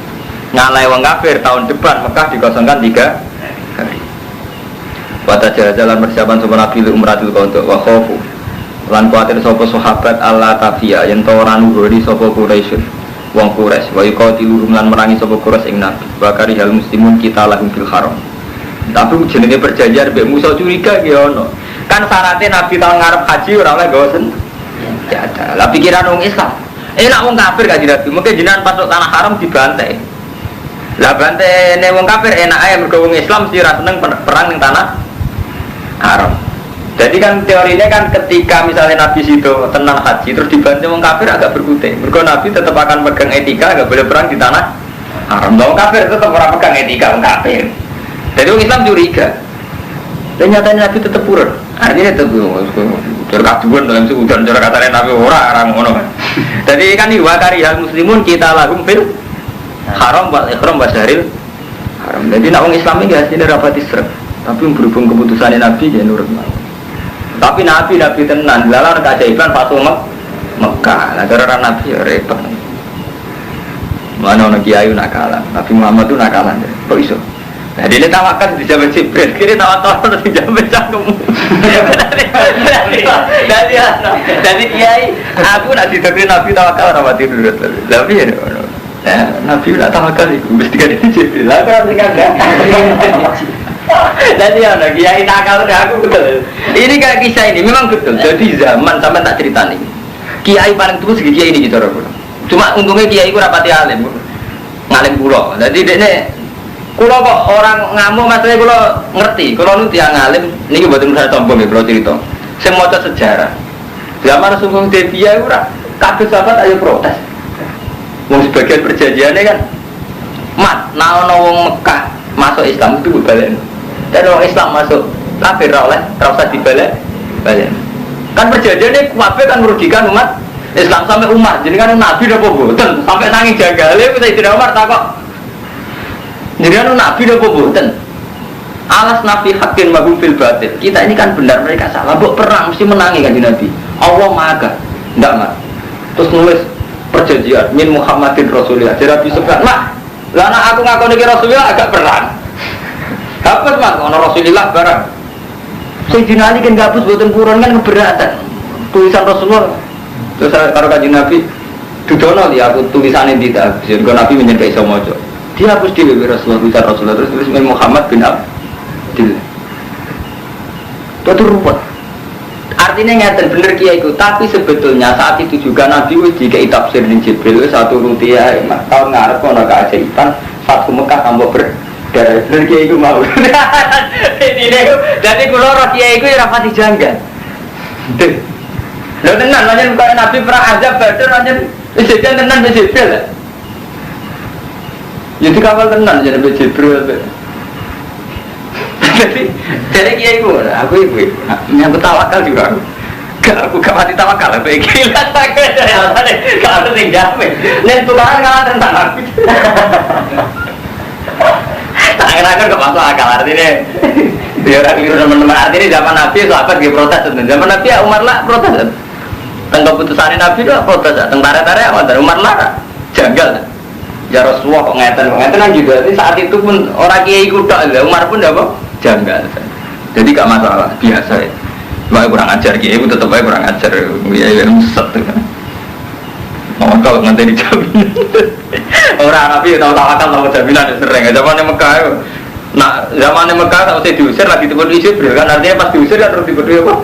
Ngalahin wong kafir tahun depan Makkah dikosongkan 3 hari. Pada jalan persiapan sapa Nabi umratul qadha wa khaufu. Lan kuatir sapa sahabat Allah tafia yen to ora nuhuri sapa Quraisy. Wong Quraisy wa yuqatilu lan merangi sapa Quraisy ing Nabi. Wa karihal muslimun kita lahum fil haram. Tapi jenenge perjanjian mbek Musa curiga ki ono. Kan syaratnya Nabi tahun ngarep haji ora oleh gawa senjata. Lah pikiran wong Islam. Enak wong kafir gak Nabi, mungkin jenengan pasuk tanah haram dibantai. Lah bantene wong kafir enak ae mergo wong Islam mesti ra seneng perang ning tanah haram. Jadi kan teorinya kan ketika misalnya Nabi situ tenang haji terus dibantai wong kafir agak berkutik. Mergo Nabi tetap akan pegang etika gak boleh perang di tanah haram. Wong kafir tetap ora pegang etika wong kafir. Jadi orang Islam curiga. Dan nyatanya Nabi tetap purun. Artinya tetap cara kaduan dalam seudan cara katanya Nabi orang ngono. Jadi kan diwakari hal muslimun kita lahum fil haram wal ikhram wasyaril haram. Jadi nak orang Islam ini hasilnya rapat isrek. Tapi berhubung keputusan Nabi dia nurut. Tapi Nabi tenan lalar keajaiban Fatul Mekah. Nah cara Nabi ya repot. Mana orang kiai nakalan. Nabi Muhammad itu nakalan. Kok iso? Nah dia tawakan di zaman Jibril, kiri tawakan di zaman cangkemmu. Jadi kiai, aku nak ditegur Nabi tawakal orang mati dulu. Tapi ya, Nabi nak tawakal itu mesti kan di Jibril. Aku harus kagak. Jadi ya, kiai nakal aku betul. Ini kayak kisah ini memang betul. Jadi zaman sampai tak cerita nih. Kiai paling tua segi kiai ini gitu orang. Cuma untungnya kiai itu rapati alim, ngalim pulau. Jadi dia kalau kok orang ngamuk maksudnya kalau ngerti, kalau nu tiang ngalim, ini buatan saya sombong ya kalau cerita. Saya mau sejarah. Zaman Sungguh Debia itu kabeh sahabat ayo protes. Mau sebagian perjanjiannya kan, mat, wong Mekah masuk Islam itu balik. Dan orang Islam masuk kafir oleh, terasa dibalik, balik. Kan perjanjiannya kabeh kan merugikan umat Islam sampai umat. Jadi kan Nabi udah boboten sampai nangis jagale, saya tidak Umar takok. Jadi anu Nabi udah boboten. Alas Nabi hakin magum fil batil. Kita ini kan benar mereka salah. Buk perang mesti menangi kan di Nabi. Allah maha. Enggak mak. Terus nulis perjanjian min Muhammadin Rasulullah. Jadi Nabi sebut mak. Lana aku ngaku nih Rasulullah agak perang. Hapus mak. Ono Rasulullah barang. Sayyidina Ali kan gabus buatan purun kan keberatan. Tulisan Rasulullah. Terus kalau kaji Nabi. Dudono dia aku tulisannya tidak. Jadi Nabi menjadi iso mojo. Dia hapus di Rasulullah terus tulis Muhammad bin Abdillah. Itu ruwet. Artinya ngeten bener kiaiku, tapi sebetulnya saat itu juga Nabi wis dikei tafsir ning Jibril satu rupiah tahun ngarep ana keajaiban satu Mekah tambah berdarah. Bener kiaiku mau. Jadi kula ora kiaiku ya rapati janggal. Lho tenan lanjut kok Nabi perang azab Badar lanjut wis tenan wis Jibril. Jadi kawal tenan jadi Jibril. Jadi kiai gue, aku ibu, yang tawakal juga. Aku gak mati tawakal, aku gila sakit. Kalau tinggal, nen tukaran kalah tentang aku. Akhir-akhir gak masuk akal artinya. Dia orang keliru teman-teman artinya zaman Nabi sahabat dia protes. Zaman Nabi Umar lah protes. Tentang keputusan Nabi itu protes. Tentara-tara Umar lah janggal. Ya Rasulullah kok ngeten kan juga. Jadi saat itu pun orang kiai kuda, Umar pun apa? Janggal. Jadi gak masalah, biasa ya. Wah kurang ajar gitu, tetep aja kurang ajar. Ya muset tuh. Oh kalau nanti dijamin. Orang Nabi tahu tawakal tahu jaminan sering. Zamannya Mekah, nah zamannya Mekah tahu saya diusir lagi tiba-tiba Jibril kan artinya pas diusir kan terus tiba-tiba apa?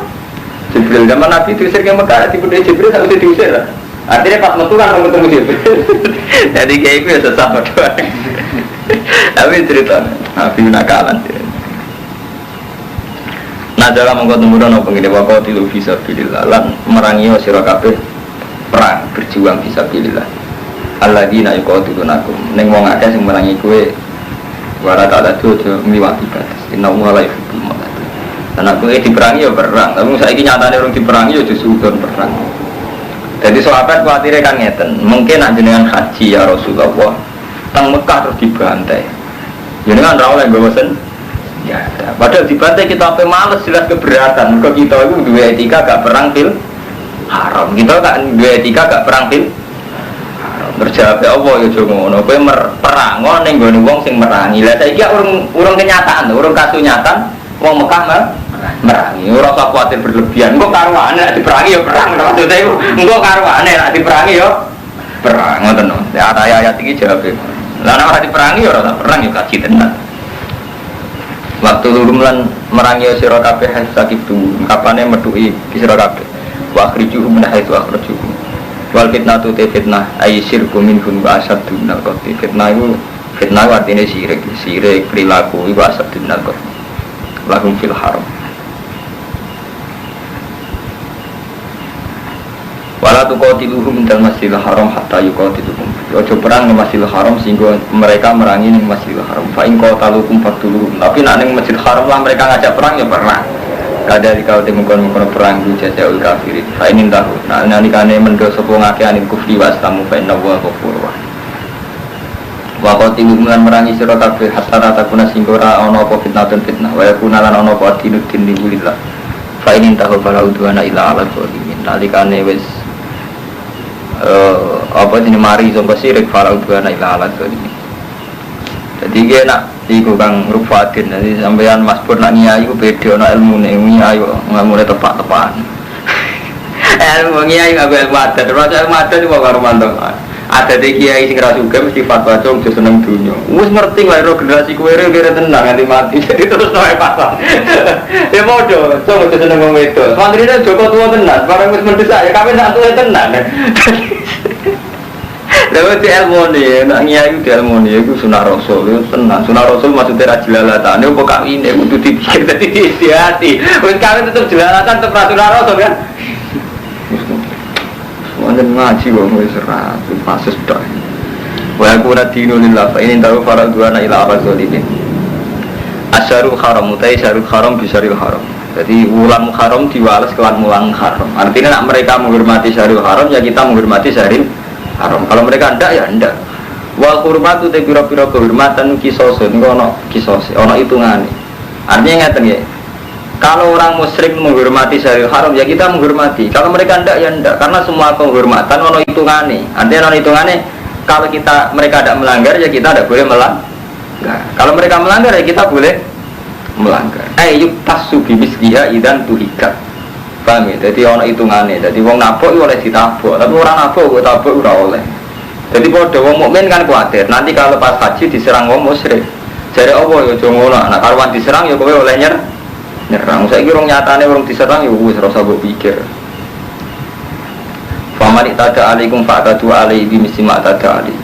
Jibril zaman Nabi diusir ke Mekah tiba-tiba Jibril tahu saya diusir lah. Artinya pas metu kan ketemu Jibril. Jadi kayak itu ya sesama doang. Tapi ceritanya Nabi nakalan. Nah dalam mengkot temurun apa ngene wae tilu fisabilillah lan merangi sira kabeh perang berjuang fisabilillah. Alladzina yuqatilunakum ning wong akeh sing merangi kowe wala ta'ala aja ngliwati batas. Innallaha la yuhibbul mu'tadin. Lan aku diperangi ya perang, tapi saiki nyatane urung diperangi ya justru perang. Jadi sahabat kuatire kan ngeten, mungkin nak jenengan haji ya Rasulullah teng Mekah terus dibantai. Jenengan ra oleh nggawa ya, padahal dibantai kita apa males jelas keberatan. Mergo kita itu duwe etika gak perang fil haram. Kita gak duwe etika gak perang fil haram. Terjawab apa ya aja ngono. Kowe perang ning nggone wong sing merangi. Lah saiki urung kenyataan, urung kasunyatan wong Mekah merangi. Ora usah kuwatir berlebihan. Engko karuane nek diperangi ya perang. Maksudnya iku engko karuane nek diperangi ya perang ngoten. Ya ayat iki jawab. Lah nek diperangi ya ora perang ya kaji tenan. Waktu lurumlan merangi sira kabeh sakit tu kapane metuki sira kabeh wa akhrijuhum min haitsu akhrajuhum wal fitnatu te fitnah ay syirku minhum wa asaddu minal qatl fitnah artinya sirik perilaku iku asaddu minal qatl lahum fil haram wala tuqatiluhum dal masjidil haram hatta yuqatiluhum ojo perang di masjidil haram sehingga mereka merangi di masjidil haram fa in qataluhum faqtuluhum tapi nek ning masjidil haram lah mereka ngajak perang ya perang kada dikau mengkon perang di jazaul kafirin fa in tahu nah nalikane mendo sapa ngake anil kufri wastamu fa inna wa ghafurur rahim wa qatiluhum lan merangi sira kabeh hatta takuna sehingga ora ana apa fitnah wa yakuna lan ana apa dinuddin lillah fa in tahu fala udwana illa ala zalimin nalikane wis apa jenis mari sampai sirik falau dua naik lalat ini. Jadi dia nak iku kang rufatin nanti sampean Mas Pur nak nyai ku beda nak ilmu nih nyai ilmu nih tepat-tepat. Ilmu nyai nggak ilmu adat, terus ilmu adat itu baru mantap. Ada di kiai sing rasuka mesti fatwa cung just seneng dunia. Mus ngerti lah generasi kue kira tenang nanti mati jadi terus naik pasang. Ya bodoh, cung just seneng ngomong itu. Mantrinya Joko tua tenang, barang mus mendesak ya kami nak tua tenang. Lalu di ilmu ni, nak nyai di ilmu ni, itu sunah rasul, itu tenang. Sunah rasul maksudnya rajilalatan. Ini bukan ini, untuk dipikir tadi di hati. Mungkin kami tetap jelalatan, tetap sunah rasul kan. Wanjen ngaji kok wis ora pases tok. Wa aku radinu lillah fa ini tahu para duana ila rasulillah. Asyarul haram utai syarul haram bisaril haram. Jadi wulan haram diwales kelan mulang haram. Artinya nak mereka menghormati syarul haram ya kita menghormati syaril haram. Kalau mereka ndak ya ndak. Wa hurmatu te pira-pira kehormatan kisosun ono kisos ono hitungane. Artinya ngeten nggih. Kalau orang musyrik menghormati syaril haram ya kita menghormati. Kalau mereka ndak ya ndak karena semua penghormatan ono hitungane. Artinya ono hitungane kalau mereka tidak melanggar ya kita tidak boleh melanggar. Kalau mereka melanggar ya kita boleh melanggar. Yuk tasubi misliha idan tuhikat. Paham ya? Jadi ono hitungane. Jadi wong nabok itu oleh ditabok, tapi orang nabok kok tabok ora oleh. Jadi padha wong mukmin kan kuwatir nanti kalau pas haji diserang wong musyrik. Jare apa ya aja ngono. Nek karuan diserang ya kowe oleh nyerang, saya kira nyatane orang diserang ya wis ora usah mbok pikir. Famani tada alaikum fa'tadu alaihi mesti ma tada ali.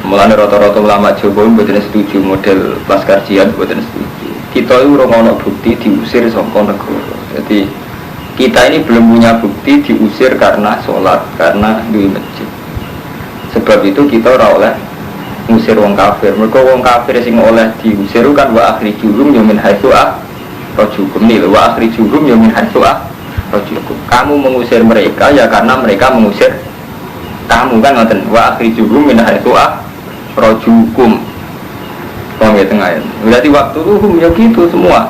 Mulane rata-rata ulama Jawa mboten setuju model Laskar Jihad mboten setuju. Kita itu ora ono bukti diusir saka negara. Jadi kita ini belum punya bukti diusir karena sholat, karena duwe masjid. Sebab itu kita ora oleh ngusir wong kafir. Mereka wong kafir sing oleh diusir kan wa akhrijuhum min haitsu akhrajukum nil wa akhrijuhum min haitsu akhrajukum. Kamu mengusir mereka ya karena mereka mengusir kamu kan ngoten wa akhrijuhum min haitsu akhrajukum. Paham ya tengah ya. Berarti waktu ruhum ya gitu semua.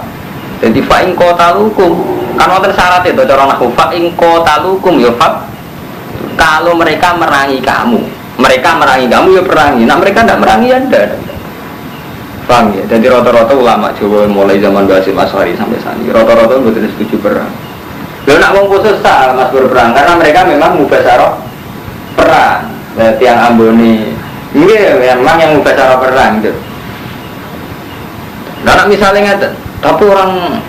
Jadi fa in qatalukum kan wonten syarat itu cara nahwu fa in qatalukum ya fa kalau mereka merangi kamu. Mereka merangi kamu ya perangi. Nah mereka tidak merangi ya tidak. Paham ya? Jadi rata-rata ulama Jawa mulai zaman Mbah Hasyim Asy'ari sampai saat ini rata-rata betul setuju perang. Lalu nak wong khusus sah mas berperang karena mereka memang mubasyarah perang. Tiang Amboni ini memang yang mubasyarah perang gitu. Nah misalnya tapi orang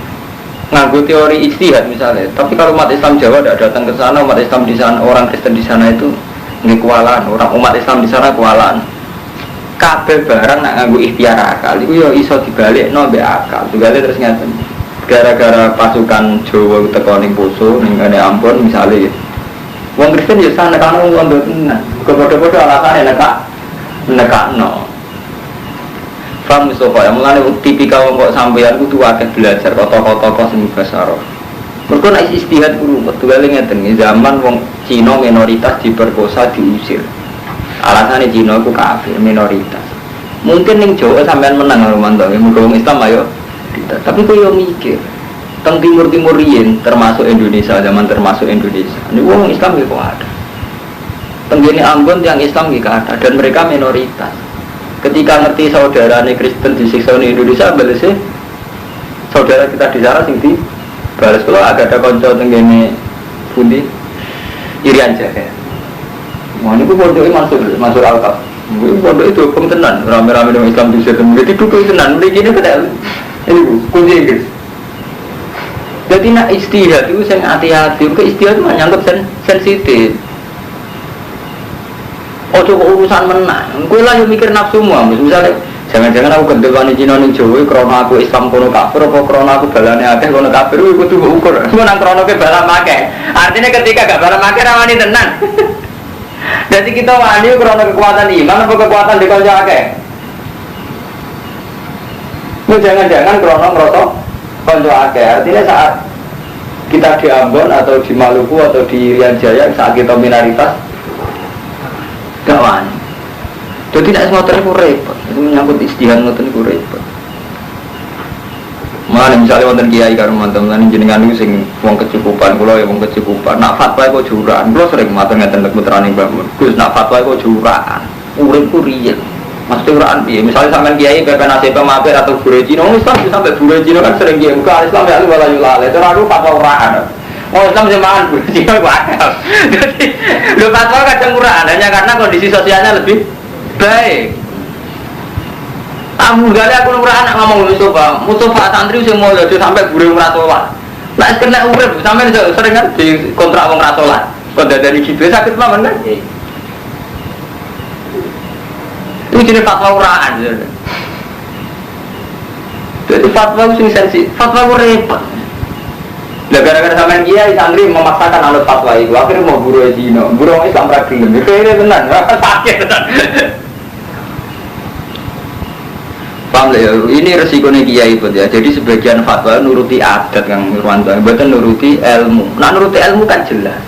nganggo teori ijtihad misalnya, tapi kalau umat Islam Jawa tidak datang ke sana, umat Islam di sana, orang Kristen di sana itu nggih kualan, orang umat Islam di sana kualan. Kabeh barang nak nganggo ikhtiar akal, itu ya iso dibalikno mbek akal. Digale terus ngaten. Gara-gara pasukan Jawa teko ning Poso, ning ngene Ambon misalnya. Wong Kristen ya sana kan wong ndo tenan. Padha-padha alasane nekakno. Faham Mustafa, yang mulai tipikal kok sampeyan kudu akeh belajar tokoh-tokoh sing basaro. Mergo nek istihad kudu betul ngeten zaman wong Cina minoritas diperkosa diusir. Alasane Cina ku kafir minoritas. Mungkin ning Jawa sampean menang karo mantuk, muga wong Islam ayo. Tapi kok yo mikir. Teng timur-timur riyen termasuk Indonesia, zaman termasuk Indonesia. Niku wong Islam nggih kok ada. Teng kene Ambon yang Islam nggih ada dan mereka minoritas. Ketika ngerti saudarane Kristen disiksa di Indonesia, balasnya saudara kita di sana sing di balas kalau ada konco tenggene pundi Irian Jahe. Wah ini pondoknya masuk Alkaf. Ini pondok itu hukum tenan, rame-rame dengan Islam di sana. Jadi duduk tenan, begini kita ini kunci Inggris. Jadi nak istihad itu saya hati-hati, ke istihad itu menyangkut sensitif. Oh coba urusan menang, gue lah yang mikir nafsu semua. Misalnya, jangan-jangan aku kendel wani Cina ning Jawa, karena aku Islam kono kafir, apa karena aku balane akeh kono kafir, aku tuh ukur. Gue nang karena ke balam akeh. Artinya ketika gak balam akeh rawani tenan. Jadi kita wani karena kekuatan iman, apa kekuatan di kanca akeh. Gue jangan-jangan karena ngerasa kanca akeh. Artinya saat kita di Ambon atau di Maluku atau di Irian Jaya, saat kita minoritas kawan, jadi tidak semua itu repot, itu menyangkut istihad itu repot. Mana misalnya wonten kiai karo mantan-mantan jenengan itu sing wong kecukupan, kalau ya wong kecukupan, nak fatwa kok juraan, kalau sering matur ngeten putrane bangun, Gus nak fatwa kok juraan, uripku riyen, maksudnya juraan piye? Misalnya sampean kiai pepen nasib mampir atau guru Cina, Islam sampai guru Cina kan sering kiai, bukan Islam ya lu wala yulale, terlalu fatwa uraan. Oh Islam semangat guru Cina bakal. Jadi lu fatwa kadang uraan hanya karena kondisi sosialnya lebih baik. Kamu gale aku uraan nak ngomong Mustafa santri sing mulya sampai guru ora sholat. Nek kena urip sampean sering kan di kontrak wong ora sholat. Kok dari gitu sakit mawon kan? Itu jenis fatwa uraan. Jadi fatwa sing sensitif, fatwa repot. Lah gara-gara sampean kiai santri memaksakan anut fatwa itu, akhirnya mau guru Cina, guru Islam ra gelem. Kene tenan, sakit tenan. Paham ya? Ini resikonya kiai itu ya. Jadi sebagian fatwa nuruti adat yang Nurwanto, mboten nuruti ilmu. Nah nuruti ilmu kan jelas.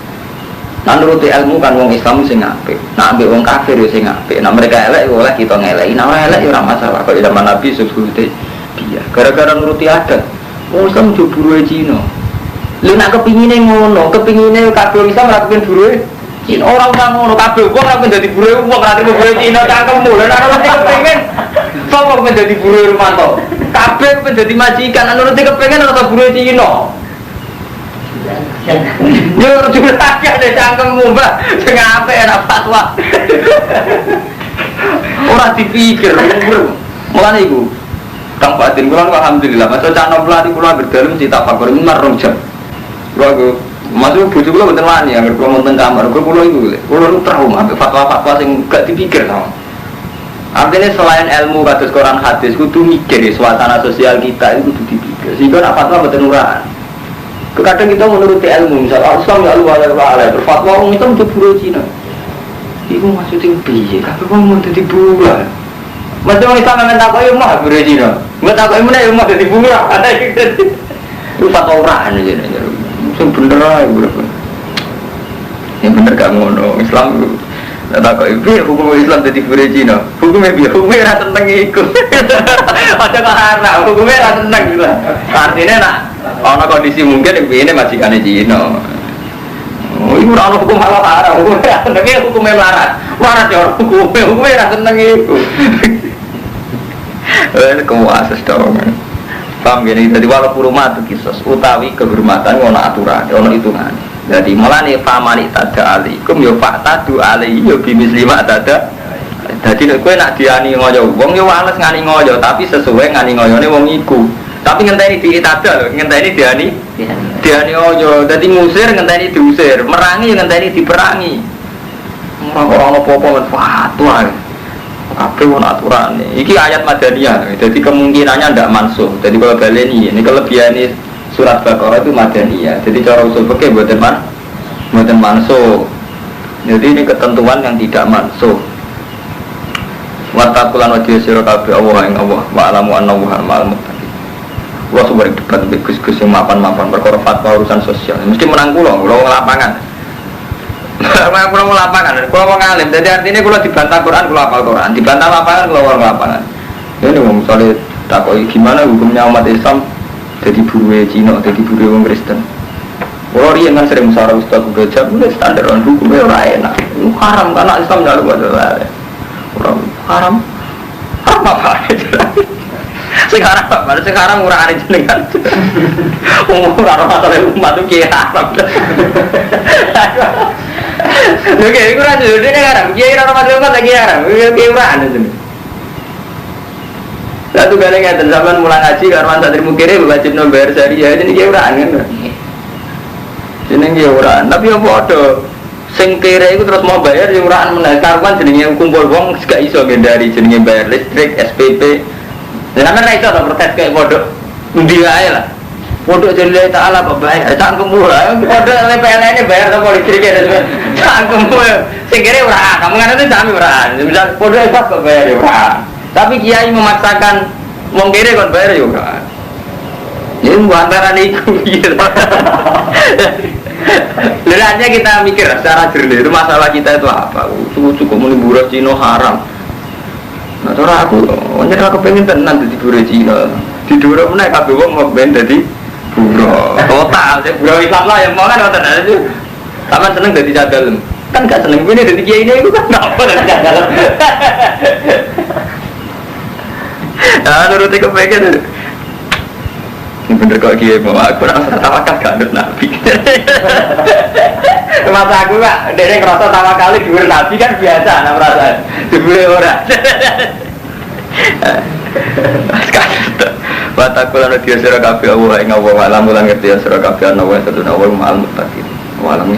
Nah nuruti ilmu kan wong Islam sing apik. Nah ambek wong kafir yo sing apik. Nah mereka elek oleh kita ngeleki. Nah ora elek yo ora masalah. Kok zaman Nabi sebute dia. Gara-gara nuruti adat, wong Islam jo buruhe Cina. Lu nak kepingine ngono, kepingine kabeh bisa mlakukan buruhe Cina. Ora usah ngono, kabeh wong ora dadi buruhe wong, ora dadi buruhe Cina cangkemmu. Lah nek ora kepengin sapa kok dadi buruhe Rumanto? Kabeh kok dadi majikan, anu nek kepengin ora buruhe Cina. Yo juga ada cangkemmu, Mbak. Sing apik ana fatwa. Ora dipikir, mulane iku. Kang Fatin kula alhamdulillah, masa cak nom pelati kula berdalem cita fakor marung jam. Kula masuk bojo kula mboten wani anggere kula wonten kamar. Kula iku trauma fatwa-fatwa sing gak dipikir sama. Artinya selain ilmu kados Quran hadis kudu mikir suasana sosial kita itu kudu dipikir. Sehingga nak fatwa mboten uraan. Kadang kita menuruti ilmu, misal Islam ya Allah berfatwa orang itu untuk buru Cina. Iku maksudnya piye? Kabeh wong mau dadi buruh. Mesti orang Islam memang tak kaya mah buru Cina. Enggak tak kaya meneh mah dadi buruh. Ada iki. Lu fatwa uraan aja nek. Sing bener ae buru. Yang bener gak ngono. Islam tak kaya piye hukum Islam dadi buru Cina. Hukumnya piye? Hukumnya ra tentang iku. Aja kok ora, hukumnya ra tentang gitu. Artinya nak ana kondisi mungkin ini majikane Cina. Oh, iku ora ono hukum halal haram, hukumnya melarat. Melarat ya hukumnya ra seneng iku. Kemuases dong. Paham gini, jadi walau rumah itu kisos utawi kehormatan ono aturan, ono hitungan. Jadi malah nih famani tada alikum yo faktadu alaihi yo bimis lima tada. Jadi nek kowe nak diani ngoyo wong yo wales ngani ngoyo tapi sesuai ngani ngoyone wong iku. Tapi ngenteni diitada lho, ngenteni diani ngoyo. Dadi ngusir ngenteni diusir, merangi ngenteni diperangi. Ora ono apa-apa fatwa. Kabeh ono aturane. Iki ayat Madaniyah. Jadi kemungkinannya ndak mansuh. Jadi kalau baleni ini kelebihane surat Baqarah itu Madaniyah. Jadi cara usul fikih mboten mansuh. Jadi ini ketentuan yang tidak mansuh. Watakulan wajib sira kabeh Allah ing Allah wa alamu annahu ma'al muttaqin. Wah sumber debat Gus-gus yang mapan-mapan perkara fatwa urusan sosial. Mesti menang kula lapangan. Kalau mau lapangan, kalau mau ngalim, jadi artinya kalau dibantah Quran, kalau hafal Quran, dibantah lapangan, kalau orang lapangan. Ini misalnya takoi gimana hukumnya umat Islam jadi buruh Cina, jadi buruh orang Kristen. Kalau dia kan sering musyawarah ustaz gajah, mulai standar orang hukumnya orang enak. Itu haram karena Islam tidak ada. Orang haram apa? Sekarang apa? Sekarang murah hari jenengan. Murah masalah umat itu kira haram. Oke, itu rasa dulu ini haram. Kiai orang masuk umat lagi haram. Kiai urahan itu. Satu kali ngeten zaman mulai ngaji karwan santri mukire wajib bayar syariah. Jadi kiai urahan kan. Jadi kiai urahan. Tapi apa ada? Sing kere itu terus mau bayar yang urahan meneh. Karwan jenenge kumpul wong gak iso ngendari jenenge bayar listrik, SPP. Lah kan ra iso to protes kayak bodoh. Endi wae lah. Bodoh jadi ta'ala apa bayar, cangkemmu lah, bodoh PLN ini bayar sama listrik ya, cangkemmu sing kira urahan, kamu kan itu jami urahan, misal bodoh hebat kok bayar ya urahan tapi kiai memaksakan wong kira kon bayar ya urahan ini antara niku gitu lelahnya kita mikir secara jernih, itu masalah kita itu apa, cukup menimbulkan Cina haram nah cara aku, wajar aku pengen tenang di buruh Cina di dura menaik kabeh wong mau ben dadi buruh total buruh Islam lah yang mau kan ngoten aja taman seneng dadi cadalem kan gak seneng ini dadi kiai ini itu kan apa dadi cadalem nah nuruti kepengen ini bener kok kiai mau aku rasa tawakal gak ada nabi masa aku kak dia ngerasa tawakal di dhuwur nabi kan biasa nah perasaan dibule ora Watakulan dia sira kabeh Allah ing Allah alam lan ngerti sira kabeh ana wa satuna wa ma'al muttaqin. Wa alam